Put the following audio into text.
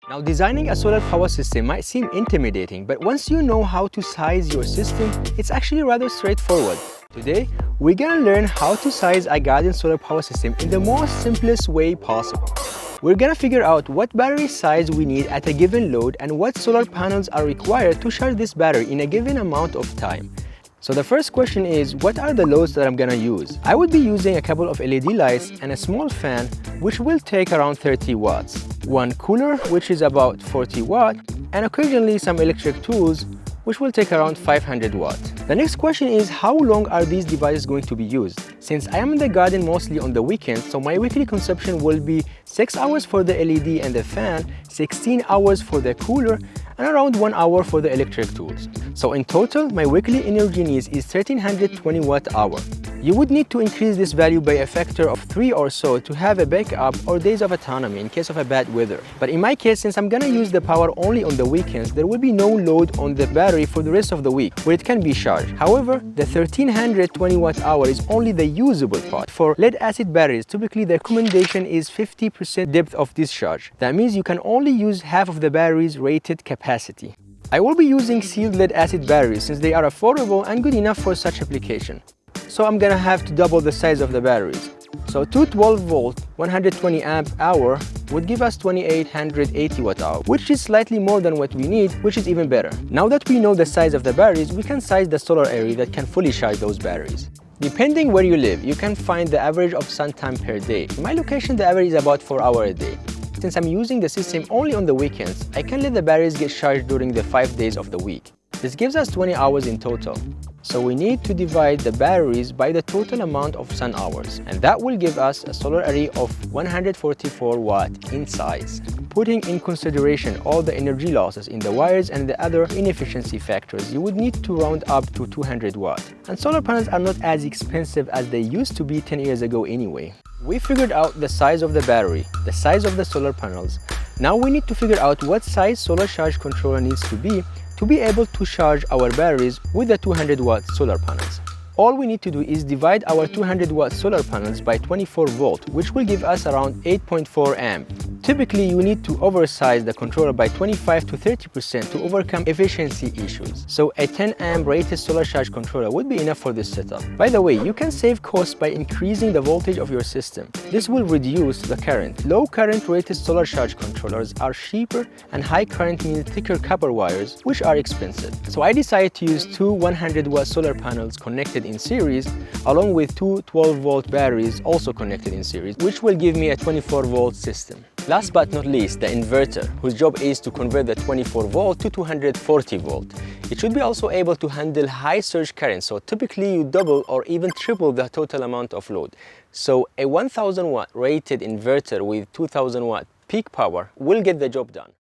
Now, designing a solar power system might seem intimidating, but once you know how to size your system, it's actually rather straightforward. Today, we're gonna learn how to size a garden solar power system in the most simplest way possible. We're gonna figure out what battery size we need at a given load and what solar panels are required to charge this battery in a given amount of time. So the first question is, what are the loads that I'm gonna use? I would be using a couple of LED lights and a small fan, which will take around 30 watts. One cooler, which is about 40 watts, and occasionally some electric tools, which will take around 500 watts. The next question is, how long are these devices going to be used? Since I am in the garden mostly on the weekends, so my weekly consumption will be 6 hours for the LED and the fan, 16 hours for the cooler, and around 1 hour for the electric tools. So in total, my weekly energy needs is 1320 watt-hour. You would need to increase this value by a factor of 3 or so to have a backup or days of autonomy in case of a bad weather. But in my case, since I'm gonna use the power only on the weekends, there will be no load on the battery for the rest of the week where it can be charged. However, the 1320 watt-hour is only the usable part. For lead-acid batteries, typically the recommendation is 50% depth of discharge. That means you can only use half of the battery's rated capacity. I will be using sealed lead-acid batteries since they are affordable and good enough for such application. So I'm gonna have to double the size of the batteries. So two 12-volt, 120 amp hour would give us 2880 watt-hour, which is slightly more than what we need, which is even better. Now that we know the size of the batteries, we can size the solar area that can fully charge those batteries. Depending where you live, you can find the average of sun time per day. In my location, the average is about 4 hours a day. Since I'm using the system only on the weekends, I can let the batteries get charged during the 5 days of the week. This gives us 20 hours in total. So we need to divide the batteries by the total amount of sun hours, and that will give us a solar array of 144 watt in size. Putting in consideration all the energy losses in the wires and the other inefficiency factors, you would need to round up to 200 watt. And solar panels are not as expensive as they used to be 10 years ago anyway. We figured out the size of the battery, the size of the solar panels. Now we need to figure out what size solar charge controller needs to be able to charge our batteries with the 200 watt solar panels. All we need to do is divide our 200 watt solar panels by 24 volt, which will give us around 8.4 amp. Typically, you need to oversize the controller by 25 to 30% to overcome efficiency issues. So a 10 amp rated solar charge controller would be enough for this setup. By the way, you can save costs by increasing the voltage of your system. This will reduce the current. Low current rated solar charge controllers are cheaper, and high current means thicker copper wires, which are expensive. So I decided to use two 100 watt solar panels connected in series, along with two 12-volt batteries also connected in series, which will give me a 24-volt system. Last but not least, the inverter, whose job is to convert the 24-volt to 240-volt. It should be also able to handle high surge current, so typically you double or even triple the total amount of load. So a 1000 watt rated inverter with 2000 watt peak power will get the job done.